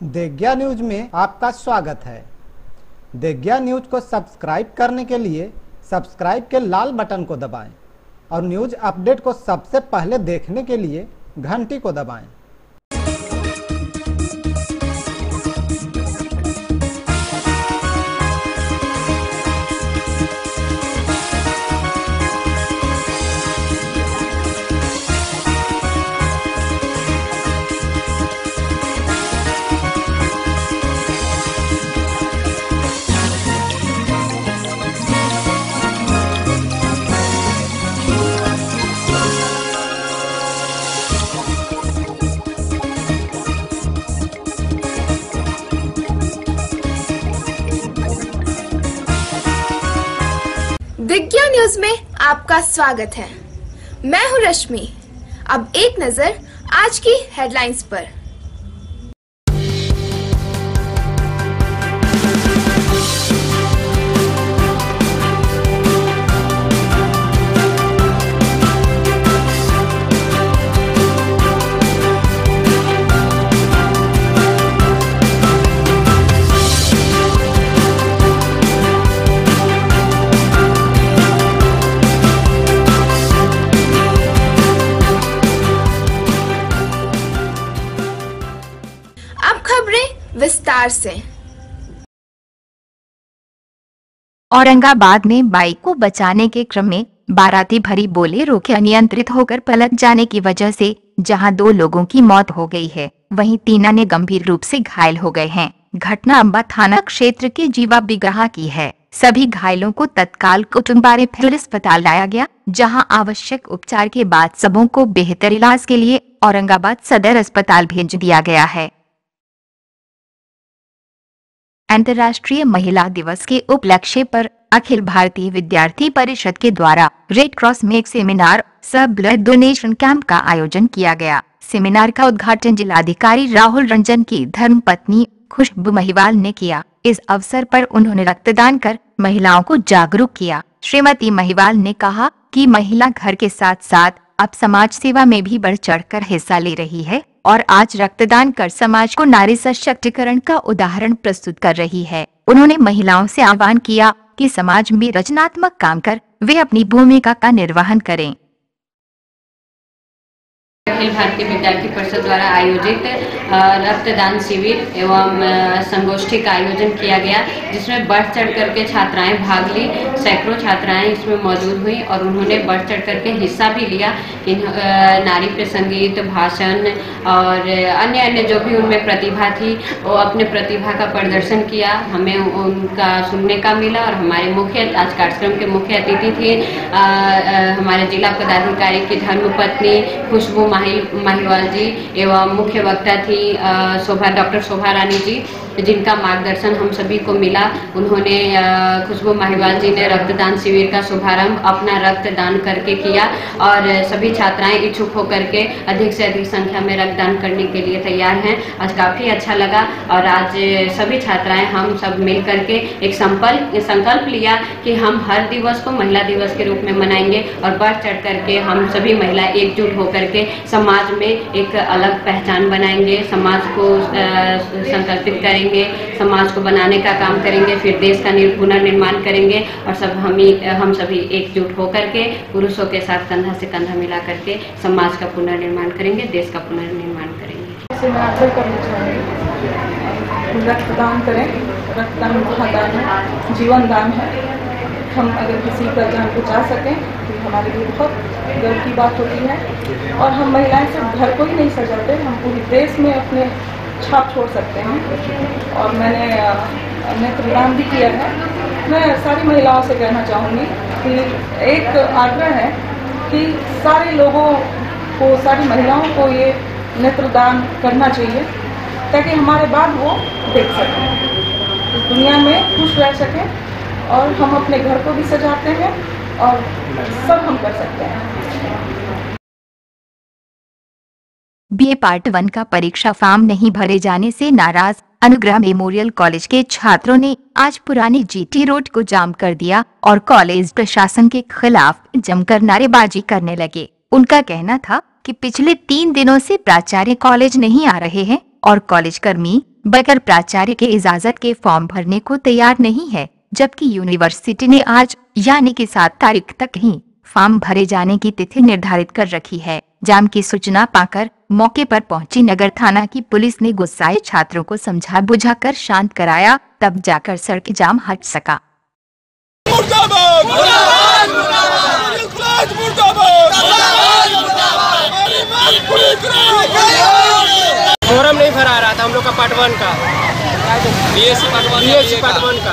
देग्या news में आपका स्वागत है। देग्या न्यूज को सब्सक्राइब करने के लिए सब्सक्राइब के लाल बटन को दबाएं और न्यूज अपडेट को सबसे पहले देखने के लिए घंटी को दबाएं। दिग्या न्यूज में आपका स्वागत है। मैं हूं रश्मि। अब एक नजर आज की हेडलाइंस पर। विस्तार से। औरंगाबाद में बाइक को बचाने के क्रम में बाराती भरी बोलेरो के अनियंत्रित होकर पलट जाने की वजह से जहां 2 लोगों की मौत हो गई है, वहीं 3 अन्य गंभीर रूप से घायल हो गए हैं। घटना अंबा थाना क्षेत्र के जीवा बिगहा की है। सभी घायलों को तत्काल कुटुंबारे फिर अस्पताल लाया गया, जहां आवश्यक उपचार के बाद सबों को बेहतर इलाज के लिए औरंगाबाद सदर अस्पताल भेज दिया गया है। अंतर्राष्ट्रीय महिला दिवस के उपलक्ष्य पर अखिल भारतीय विद्यार्थी परिषद के द्वारा रेड क्रॉस में एक सेमिनार सह ब्लड डोनेशन कैंप का आयोजन किया गया। सेमिनार का उद्घाटन जिलाधिकारी राहुल रंजन की धर्मपत्नी खुशबू महिवाल ने किया। इस अवसर पर उन्होंने रक्तदान कर महिलाओं को जागरूक किया। श्रीमती महिवाल ने कहा कि महिला घर के साथ साथ अब समाज सेवा में भी बढ़ चढ़कर हिस्सा ले रही है और आज रक्तदान कर समाज को नारी सशक्तिकरण का उदाहरण प्रस्तुत कर रही है। उन्होंने महिलाओं से आह्वान किया कि समाज में रचनात्मक काम कर वे अपनी भूमिका का निर्वहन करें। अखिल भारतीय विद्यार्थी परिषद द्वारा आयोजित रक्तदान शिविर एवं संगोष्ठी का आयोजन किया गया, जिसमें बढ़ चढ़ करके छात्राएं भाग ली। सैकड़ों छात्राएं इसमें मौजूद हुई और उन्होंने बढ़ चढ़ करके हिस्सा भी लिया। नारी पे संगीत, भाषण और अन्य जो भी उनमें प्रतिभा थी वो अपने प्रतिभा का प्रदर्शन किया। हमें उनका सुनने का मिला और हमारे आज कार्यक्रम के मुख्य अतिथि थे हमारे जिला पदाधिकारी की धर्मपत्नी खुशबू महिवाल जी एवं मुख्य वक्ता थी डॉक्टर शोभा रानी जी, जिनका मार्गदर्शन हम सभी को मिला। उन्होंने खुशबू महिवाल जी ने रक्तदान शिविर का शुभारंभ अपना रक्तदान करके किया और सभी छात्राएं इच्छुक होकर के अधिक से अधिक संख्या में रक्तदान करने के लिए तैयार हैं। आज काफ़ी अच्छा लगा और आज सभी छात्राएं हम सब मिल करके एक संकल्प लिया कि हम हर दिवस को महिला दिवस के रूप में मनाएंगे और बढ़ चढ़ करके हम सभी महिला एकजुट होकर के समाज में एक अलग पहचान बनाएंगे, समाज को संकल्पित करेंगे, समाज को बनाने का काम करेंगे, फिर देश का पुनर्निर्माण करेंगे और हम सभी एकजुट होकर के पुरुषों के साथ कंधा से कंधा मिला करके समाज का पुनर्निर्माण करेंगे, देश का पुनर्निर्माण करेंगे। मैं आग्रह करना चाहूँगी, रक्तदान करें। रक्तदान महादान है, जीवन दान है। हम अगर किसी का जान बचा सकें तो हमारे लिए बहुत गर्व की बात होती है और हम महिलाएं सिर्फ घर को ही नहीं सजाते, हम पूरे देश में अपने छाप छोड़ सकते हैं। और मैंने नेत्रदान भी किया है। मैं सारी महिलाओं से कहना चाहूँगी कि एक आग्रह है कि सारे लोगों को, सारी महिलाओं को ये नेत्रदान करना चाहिए ताकि हमारे बाद वो देख सकें, इस दुनिया में खुश रह सकें और हम अपने घर को भी सजाते हैं और सब हम कर सकते हैं। बीए पार्ट 1 का परीक्षा फॉर्म नहीं भरे जाने से नाराज अनुग्रह मेमोरियल कॉलेज के छात्रों ने आज पुरानी जीटी रोड को जाम कर दिया और कॉलेज प्रशासन के खिलाफ जमकर नारेबाजी करने लगे। उनका कहना था कि पिछले 3 दिनों से प्राचार्य कॉलेज नहीं आ रहे हैं और कॉलेज कर्मी बगैर प्राचार्य के इजाजत के फॉर्म भरने को तैयार नहीं है, जबकि यूनिवर्सिटी ने आज यानी कि 7 तारीख तक ही फॉर्म भरे जाने की तिथि निर्धारित कर रखी है। जाम की सूचना पाकर मौके पर पहुंची नगर थाना की पुलिस ने गुस्साए छात्रों को समझा बुझाकर शांत कराया, तब जाकर सड़क जाम हट सका। फॉर्म नहीं भरा रहा था हम लोग का पार्ट 1 का, बीएससी पार्ट 1 का।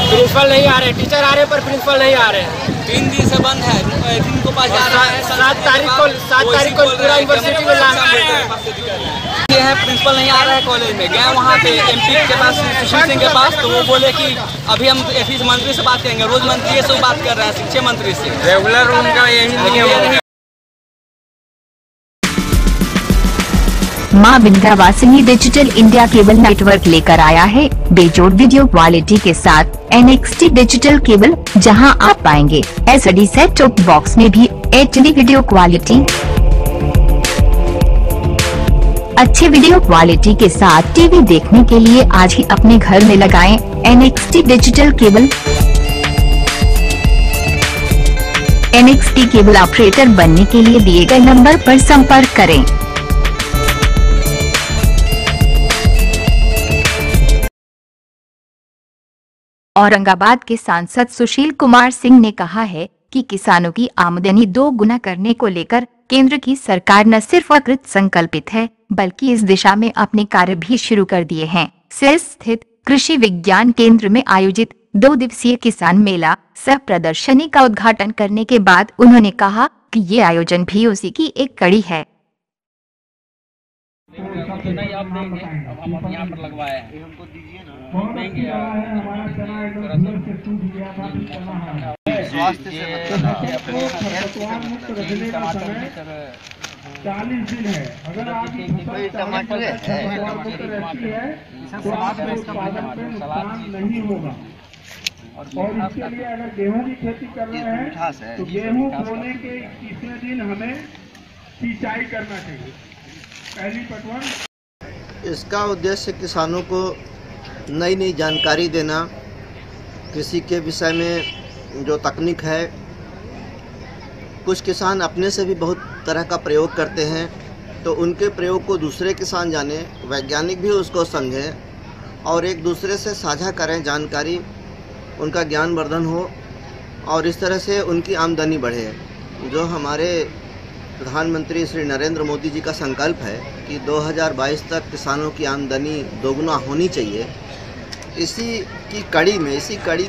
प्रिंसिपल नहीं आ रहे, टीचर आ रहे पर प्रिंसिपल नहीं आ रहे। 3 दिन से बंद है, इनको पास जा रहा है। 7 तारीख को पूरा यूनिवर्सिटी में ये है प्रिंसिपल नहीं आ रहा है कॉलेज में। गए वहाँ पे एमपी के पास, सुशील सिंह के पास, तो वो बोले कि अभी हम एफिस मंत्री से बात करेंगे। रोज मंत्री से बात कर रहा है, शिक्षा मंत्री से। रेगुलर उनका यही मां Vindhyavasini digital India cable network लेकर आया है बेजोड़ वीडियो क्वालिटी के साथ NXT डिजिटल केबल, जहां आप पाएंगे HD सेट टॉप बॉक्स में भी HD वीडियो क्वालिटी। अच्छे वीडियो क्वालिटी के साथ टीवी देखने के लिए आज ही अपने घर में लगाएं NXT digital cable. NXT cable operator बनने के लिए दिए गए नंबर पर संपर्क करें। औरंगाबाद के सांसद सुशील कुमार सिंह ने कहा है कि किसानों की आमदनी 2 गुना करने को लेकर केंद्र की सरकार न सिर्फ कृत संकल्पित है, बल्कि इस दिशा में अपने कार्य भी शुरू कर दिए हैं। सेल स्थित कृषि विज्ञान केंद्र में आयोजित 2 दिवसीय किसान मेला सह प्रदर्शनी का उद्घाटन करने के बाद उन्होंने कहा कि ये आयोजन भी उसी की एक कड़ी है। नहीं आप देंगे, अब हम यहाँ पर लगवाए हैं, हमको दीजिए ना। स्वास्थ्य से 40 दिन है। अगर आप टमाटर नहीं होगा, और इसके लिए अगर गेहूं की खेती कर रहे हैं तो गेहूं बोने के 30वें दिन हमें सिंचाई करना चाहिए। पहली पटवन। इसका उद्देश्य किसानों को नई नई जानकारी देना, कृषि के विषय में जो तकनीक है। कुछ किसान अपने से भी बहुत तरह का प्रयोग करते हैं, तो उनके प्रयोग को दूसरे किसान जाने, वैज्ञानिक भी उसको समझें और एक दूसरे से साझा करें जानकारी, उनका ज्ञानवर्धन हो और इस तरह से उनकी आमदनी बढ़े। जो हमारे प्रधानमंत्री श्री नरेंद्र मोदी जी का संकल्प है कि 2022 तक किसानों की आमदनी दोगुना होनी चाहिए, इसी कड़ी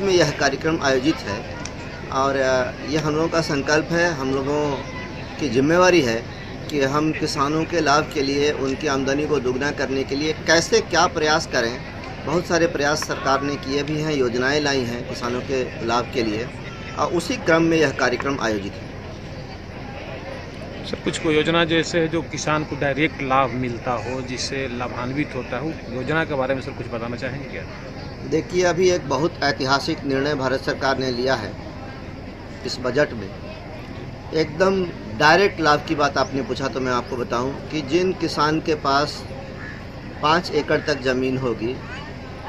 में यह कार्यक्रम आयोजित है। और यह हम लोगों का संकल्प है, हम लोगों की जिम्मेवारी है कि हम किसानों के लाभ के लिए, उनकी आमदनी को दोगुना करने के लिए कैसे क्या प्रयास करें। बहुत सारे प्रयास सरकार ने किए भी हैं, योजनाएं लाई हैं किसानों के लाभ के लिए, और उसी क्रम में यह कार्यक्रम आयोजित है। सर, कुछ योजना जैसे है जो किसान को डायरेक्ट लाभ मिलता हो, जिससे लाभान्वित होता हो, योजना के बारे में सर कुछ बताना चाहेंगे क्या? देखिए, अभी एक बहुत ऐतिहासिक निर्णय भारत सरकार ने लिया है इस बजट में। एकदम डायरेक्ट लाभ की बात आपने पूछा तो मैं आपको बताऊं कि जिन किसान के पास 5 एकड़ तक ज़मीन होगी,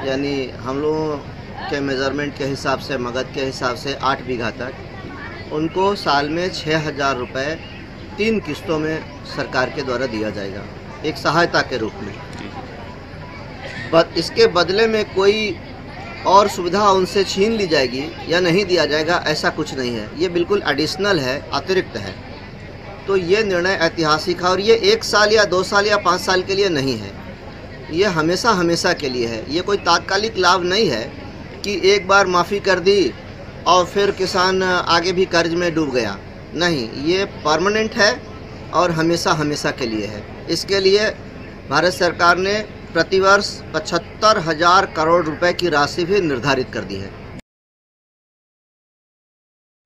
यानी हम लोगों के मेज़रमेंट के हिसाब से, मगध के हिसाब से 8 बीघा तक, उनको साल में 6,000 रुपये 3 किस्तों में सरकार के द्वारा दिया जाएगा, एक सहायता के रूप में। इसके बदले में कोई और सुविधा उनसे छीन ली जाएगी या नहीं दिया जाएगा, ऐसा कुछ नहीं है। ये बिल्कुल एडिशनल है, अतिरिक्त है। तो ये निर्णय ऐतिहासिक है और ये 1 साल या 2 साल या 5 साल के लिए नहीं है, ये हमेशा हमेशा के लिए है। ये कोई तात्कालिक लाभ नहीं है कि एक बार माफ़ी कर दी और फिर किसान आगे भी कर्ज में डूब गया। नहीं, ये परमानेंट है और हमेशा हमेशा के लिए है। इसके लिए भारत सरकार ने प्रतिवर्ष 75,000 करोड़ रुपए की राशि भी निर्धारित कर दी है।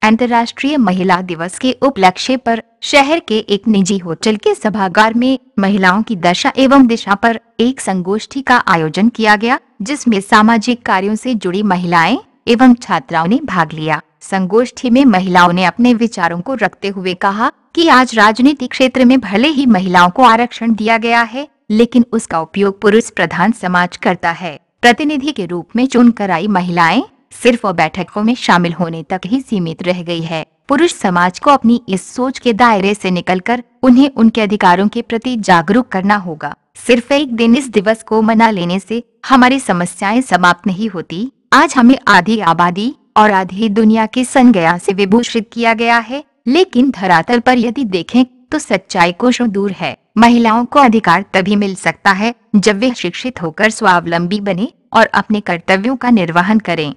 अंतर्राष्ट्रीय महिला दिवस के उपलक्ष्य पर शहर के एक निजी होटल के सभागार में महिलाओं की दशा एवं दिशा पर एक संगोष्ठी का आयोजन किया गया, जिसमें सामाजिक कार्यों से जुड़ी महिलाएं एवं छात्राओं ने भाग लिया। संगोष्ठी में महिलाओं ने अपने विचारों को रखते हुए कहा कि आज राजनीतिक क्षेत्र में भले ही महिलाओं को आरक्षण दिया गया है, लेकिन उसका उपयोग पुरुष प्रधान समाज करता है। प्रतिनिधि के रूप में चुनकर आई महिलाएं सिर्फ बैठकों में शामिल होने तक ही सीमित रह गई है। पुरुष समाज को अपनी इस सोच के दायरे से निकलकर उन्हें उनके अधिकारों के प्रति जागरूक करना होगा। सिर्फ एक दिन इस दिवस को मना लेने से हमारी समस्याएं समाप्त नहीं होती। आज हमें आधी आबादी और आधी दुनिया की संज्ञा से विभूषित किया गया है, लेकिन धरातल पर यदि देखें तो सच्चाई कोसों दूर है। महिलाओं को अधिकार तभी मिल सकता है जब वे शिक्षित होकर स्वावलंबी बने और अपने कर्तव्यों का निर्वहन करें।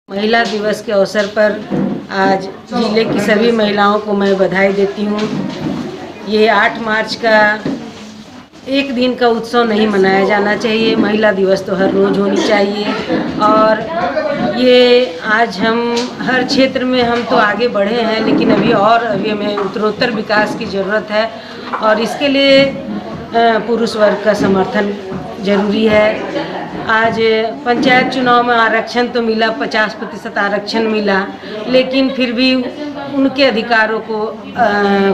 महिला दिवस के अवसर पर आज जिले की सभी महिलाओं को मैं बधाई देती हूँ। ये 8 मार्च का एक दिन का उत्सव नहीं मनाया जाना चाहिए। महिला दिवस तो हर रोज़ होनी चाहिए। और ये आज हम हर क्षेत्र में हम तो आगे बढ़े हैं, लेकिन अभी हमें उत्तरोत्तर विकास की ज़रूरत है और इसके लिए पुरुष वर्ग का समर्थन जरूरी है। आज पंचायत चुनाव में आरक्षण तो मिला, 50% आरक्षण मिला, लेकिन फिर भी उनके अधिकारों को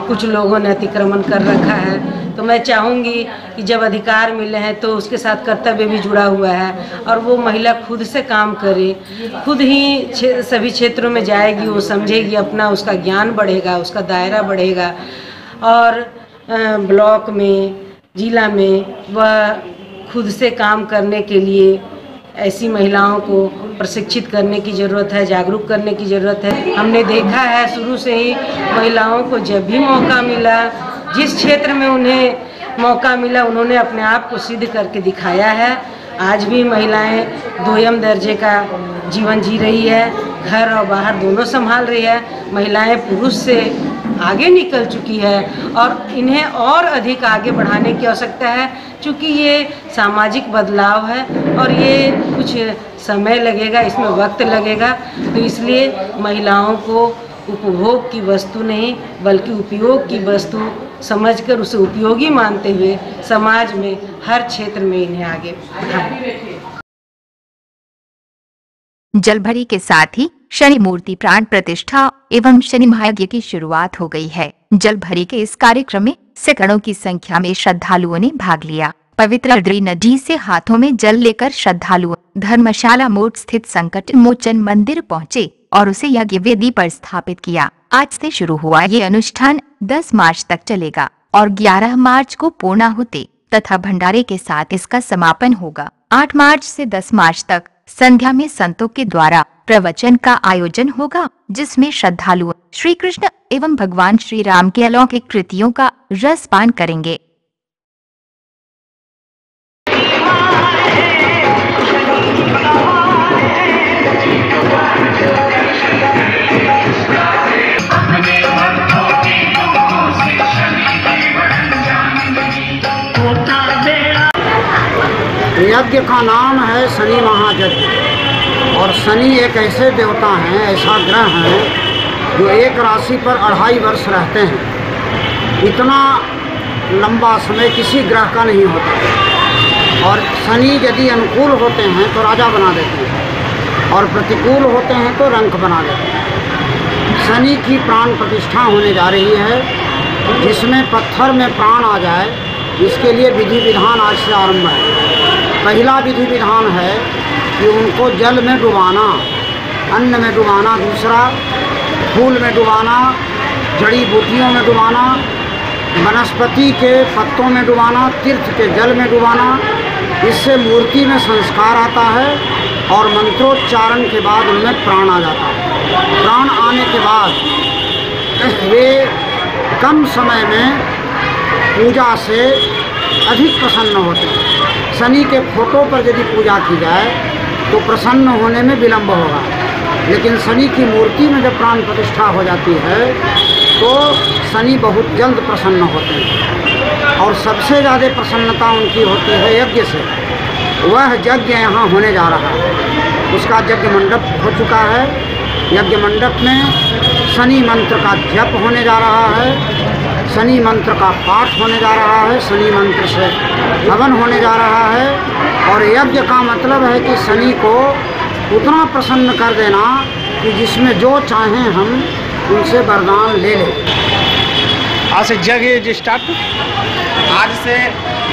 कुछ लोगों ने अतिक्रमण कर रखा है। तो मैं चाहूँगी कि जब अधिकार मिले हैं तो उसके साथ कर्तव्य भी जुड़ा हुआ है और वो महिला खुद से काम करे, खुद ही सभी क्षेत्रों में जाएगी, वो समझेगी, अपना उसका ज्ञान बढ़ेगा, उसका दायरा बढ़ेगा और ब्लॉक में, जिला में वह खुद से काम करने के लिए ऐसी महिलाओं को प्रशिक्षित करने की ज़रूरत है, जागरूक करने की ज़रूरत है। हमने देखा है शुरू से ही महिलाओं को जब भी मौका मिला, जिस क्षेत्र में उन्हें मौका मिला, उन्होंने अपने आप को सिद्ध करके दिखाया है। आज भी महिलाएं 2ym दर्जे का जीवन जी रही है, घर और बाहर दोनों संभाल रही है। महिलाएं पुरुष से आगे निकल चुकी है और इन्हें और अधिक आगे बढ़ाने की आवश्यकता है, क्योंकि ये सामाजिक बदलाव है और ये कुछ समय लगेगा, इसमें वक्त लगेगा। तो इसलिए महिलाओं को उपभोग की वस्तु नहीं बल्कि उपयोग की वस्तु समझकर उसे उपयोगी मानते हुए समाज में हर क्षेत्र में इन्हें आगे बढ़ाएं। जलभरी के साथ ही शनि मूर्ति प्राण प्रतिष्ठा एवं शनि महायज्ञ की शुरुआत हो गई है। जलभरी के इस कार्यक्रम में सैकड़ों की संख्या में श्रद्धालुओं ने भाग लिया। पवित्र अद्री नदी से हाथों में जल लेकर श्रद्धालु धर्मशाला मोड़ स्थित संकट मोचन मंदिर पहुंचे और उसे यज्ञ वेदी पर स्थापित किया। आज से शुरू हुआ ये अनुष्ठान 10 मार्च तक चलेगा और 11 मार्च को पूर्णाहुति तथा भंडारे के साथ इसका समापन होगा। 8 मार्च से 10 मार्च तक संध्या में संतों के द्वारा प्रवचन का आयोजन होगा, जिसमें श्रद्धालु श्री कृष्ण एवं भगवान श्री राम के अलौकिक कृतियों का रसपान करेंगे। यज्ञ का नाम है शनि महायज्ञ और शनि एक ऐसे देवता हैं, ऐसा ग्रह है जो एक राशि पर 2.5 वर्ष रहते हैं। इतना लंबा समय किसी ग्रह का नहीं होता। और शनि यदि अनुकूल होते हैं तो राजा बना देते हैं और प्रतिकूल होते हैं तो रंक बना देते हैं। शनि की प्राण प्रतिष्ठा होने जा रही है, जिसमें पत्थर में प्राण आ जाए, इसके लिए विधि विधान आज से आरंभ है। पहला विधि विधान है कि उनको जल में डुबाना, अन्न में डुबाना, दूसरा फूल में डुबाना, जड़ी बूटियों में डुबाना, वनस्पति के पत्तों में डुबाना, तीर्थ के जल में डुबाना। इससे मूर्ति में संस्कार आता है और मंत्रोच्चारण के बाद उनमें प्राण आ जाता है। प्राण आने के बाद वे कम समय में पूजा से अधिक प्रसन्न होते हैं। शनि के फोटो पर यदि पूजा की जाए तो प्रसन्न होने में विलंब होगा, लेकिन शनि की मूर्ति में जब प्राण प्रतिष्ठा हो जाती है तो शनि बहुत जल्द प्रसन्न होते हैं और सबसे ज़्यादा प्रसन्नता उनकी होती है यज्ञ से। वह यज्ञ यहाँ होने जा रहा है, उसका यज्ञ मंडप हो चुका है। यज्ञ मंडप में शनि मंत्र का जप होने जा रहा है, शनि मंत्र का पाठ होने जा रहा है, शनि मंत्र से हवन होने जा रहा है। और यज्ञ का मतलब है कि शनि को उतना प्रसन्न कर देना कि जिसमें जो चाहें हम उनसे वरदान ले लें। आज से जग स्टार्ट, आज से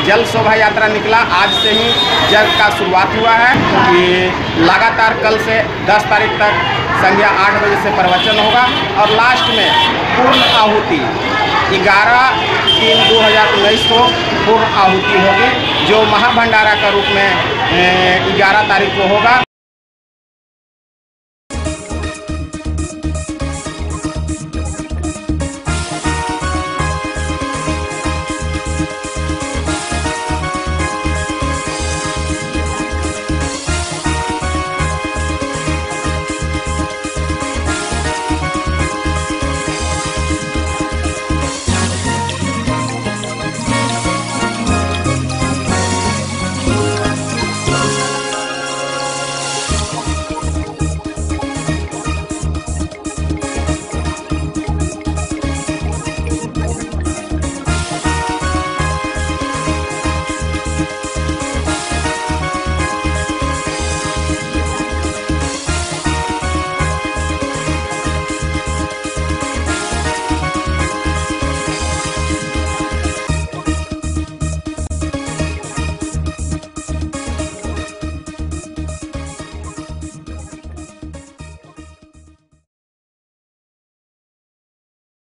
जल शोभा यात्रा निकला। आज से ही जग का शुरुआत हुआ है कि लगातार कल से 10 तारीख तक संध्या 8 बजे से प्रवचन होगा और लास्ट में पूर्ण आहुति 11/3/2019 को पूर्ण आहुति होगी, जो महाभंडारा का रूप में 11 तारीख को होगा।